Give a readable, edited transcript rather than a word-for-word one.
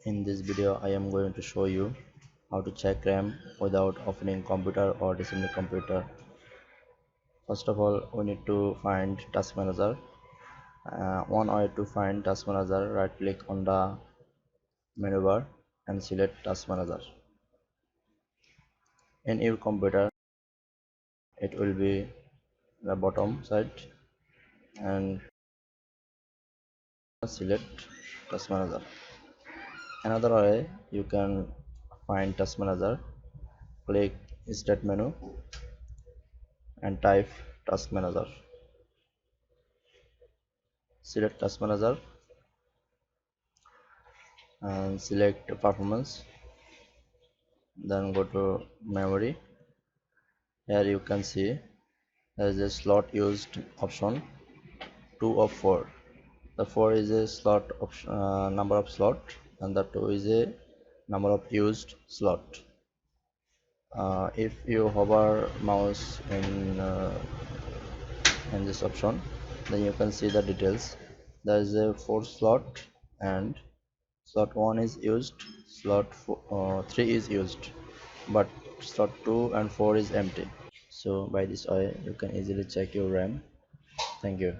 In this video I am going to show you how to check RAM without opening computer or disassembling computer. First of all, we need to find task manager. One way to find task manager, right click on the menu bar and select task manager. In your computer it will be the bottom side and select task manager. Another way you can find task manager, click start menu and type task manager. Select task manager and select performance, then go to memory. Here you can see there is a slot used option 2 of 4. The 4 is a slot option, number of slot, and the 2 is a number of used slot. If you hover mouse in this option, then you can see the details. There is a 4 slot and slot 1 is used, slot 3 is used, but slot 2 and 4 is empty. So by this way you can easily check your RAM. Thank you.